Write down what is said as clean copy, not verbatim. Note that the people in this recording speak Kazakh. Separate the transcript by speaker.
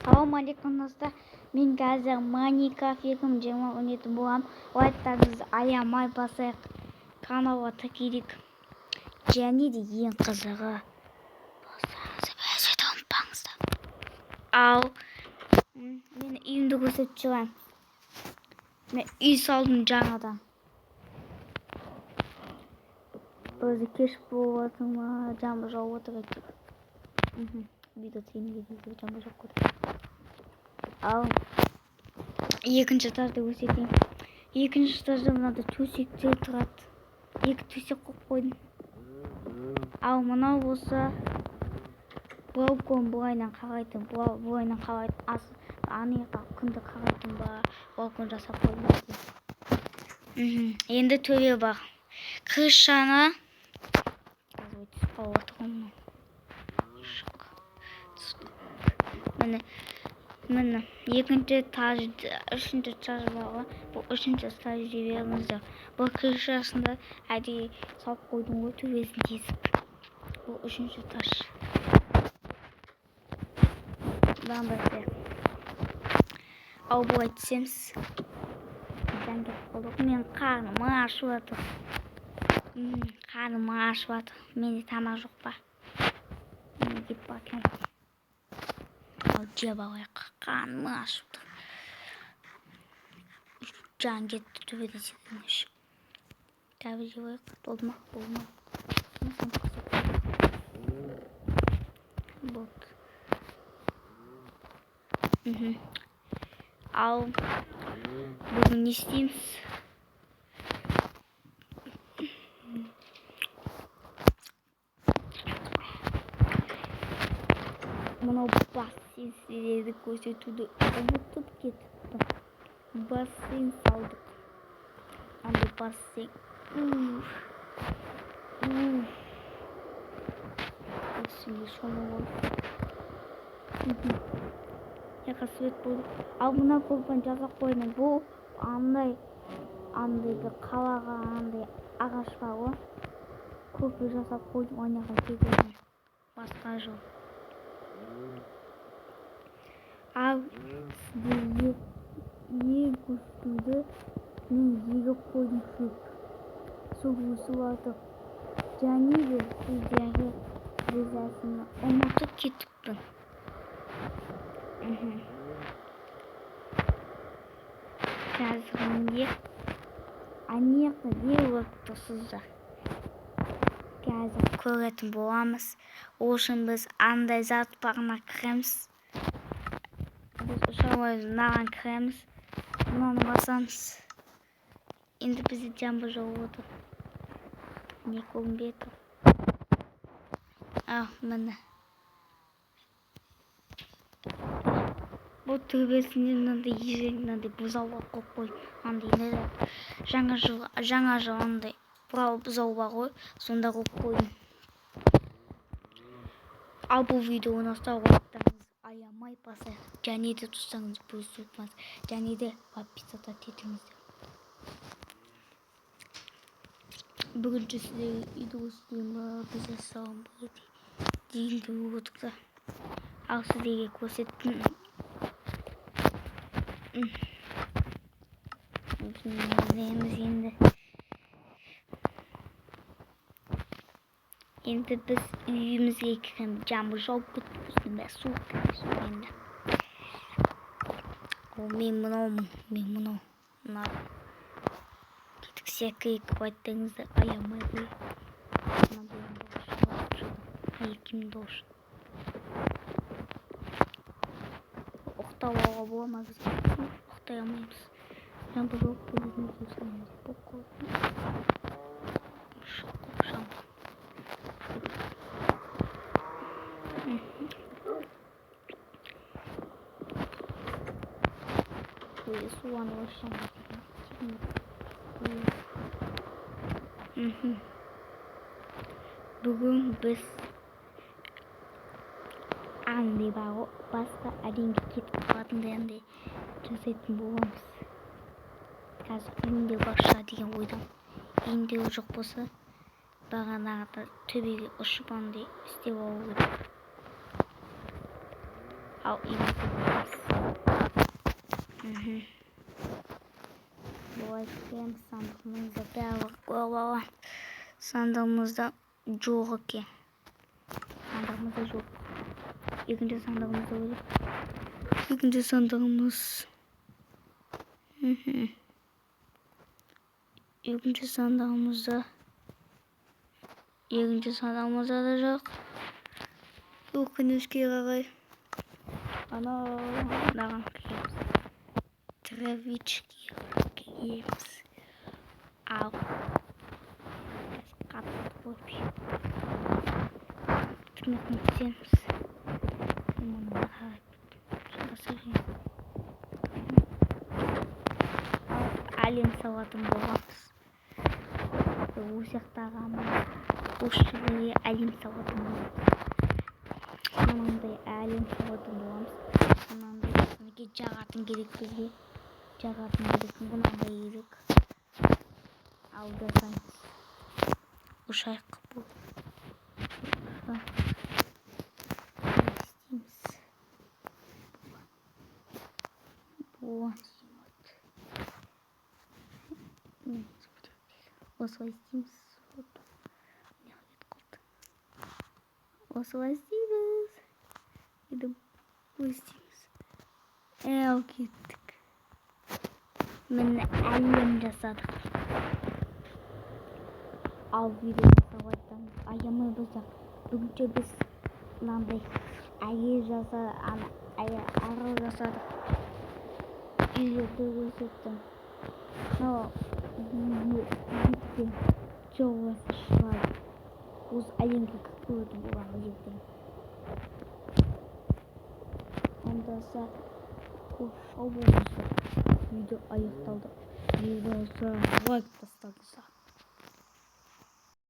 Speaker 1: Assalamualaikum dostlar. Men қазір Minecraft 2020 ойнайтын боламын. Лайктарыңызды аямай басайық. Каналға тіркелейік. Және де ең қызығы достарыңызды бәлкім ұмытпаңыздар. Ал мен үйімді көрсетіп шығайын. Мен үй салдым жаңадан. Өзі кеш болып жатыр ма? Жаңбыр жауып отыр екен. Видео түсіргенге дейін жаңбыр жауып отыр. Ал екінші этажды көрсетейін. Екінші этажда мынада төсектер тұрады. Екі төсек қойып қойдым. Ал мынау болса балкон былайынан қарайтын, былайынан қарайтын. Анеға күнді қарайтын ба балкон жасап қойдым. Енді төбе бар. Крышаны түсіп қалып отырмын. Міне екінші этажды, үшінші этаж бар. Бұл үшінші этаж деп беріңіздер. Бұл крышасында әдейі салып қойдым ғой төбесін тесіп. Бұл үшінші этаж. Бамбасы. Ал былай түсеміз. Мен қарным ашып жатыр. Қарным ашып жатыр. Менде тамақ жоқ па? Мен кеп бақайын. Жеп алайық. Қарным ашып тұр. Жан кетті төбеде сетінің іші. Тәбі жеп алайық. Болды ма? Болды. Ал бүгін не істейміз? Мынау бассейн сіздерді көрсетуді ұмытып кетіпті. Бассейн салдық. Андай бассейн. Осындай шомылып. Яқа свет болды. Ал мына көпін жасап қойдым. Бұл андай бір қалаға андай ағаш бар ғой. Көпі жасап қойдым. Ойнаға кетеді. Басқа жол. Ал сіздерге ең көстуді мен егіп қойдым шөп. Сол өсіп жатыр. Және де сіздерге ризасына ұмытып кетіппін. Қазір менде анеқа не болып тұрсыздар. Қазір көретін боламыз. Ол үшін біз андай зат бағына кіреміз. Біз ұшалай мынаған кіреміз. Мынаны басамыз. Енді бізде жаңбыр жауып отыр. Не көрінбей тұр. Міне. Бұл төбесінде мынандай ежелгі мынандай бұзауға қойып қойдым. Жаңа жыл андай бұзау бар ғой. Сонда қойып қойдым. Ал бұл видеоны лайктарыңызды аямай басайық. Және де достарыңызды бөлісіп жатырмыз. Және де подписаться етіңіздер. Бүгінше сіздерге үйді көрсетейін. Бізде сауын болады деген көріп отырсыздар. Ал сіздерге көрсеттім. Енді біз үйімізге кіреміз. Жаңбыр жауып кетті. Үстінде су кіреді. Мен мынау. Кетіксе кірейік. Лайктарыңызды аямай қойып. Екім должен. Оқтау алуға бола ма бізге? Оқтай алмаймыз. Жаңбыр жауып кететін көрсеңіз. Суаны başlamak. Bugün biz andi bağı başka adın ketip қалатын andi жасайтын боламыз. Қазір үйінде барша деген ойдам. Үйінде жоқ болса бағанағыда төбеге ұшып андай істеп алу керек. Ал үйінде Бұлай екен, сандығымызда бәрі қолала. Сандығымызда жоқ екен. Сандығымызда жоқ. Екінші сандығымызда өліп. Екінші сандығымыз. Екінші сандығымызда да жоқ. Өкінішке қарай. Анаған киеміз. Травички киеміз. Ау. Қатты болып. Түрметін түсеміз. Мұны әлем салатын боламыз. Осияқтағамыз. Осшылығы әлем салатын боламыз. Анандай әлем салатын боламыз. Анандай бізге жағатын керек бізге. Жағатын керек. Бұнандай керек. Алдырсаңыз. Ұшайық бұл. Осылай істейміз. Осылай істейміз. Едім істейміз. Әу кеттік. Мені әлем жасадық. Ал видео жасауаттамыз. Аямай болсақ. Бүгінше біз мынандай әйел жасадық. Арал жасадық. Үйлерді көрсеттім. Ертең жоғасы шығады. Осы әлемге көрді болған ертең. Онда қош сау болыңыздар. Видео аяқталды. Видеоға лайк тастаңыздар.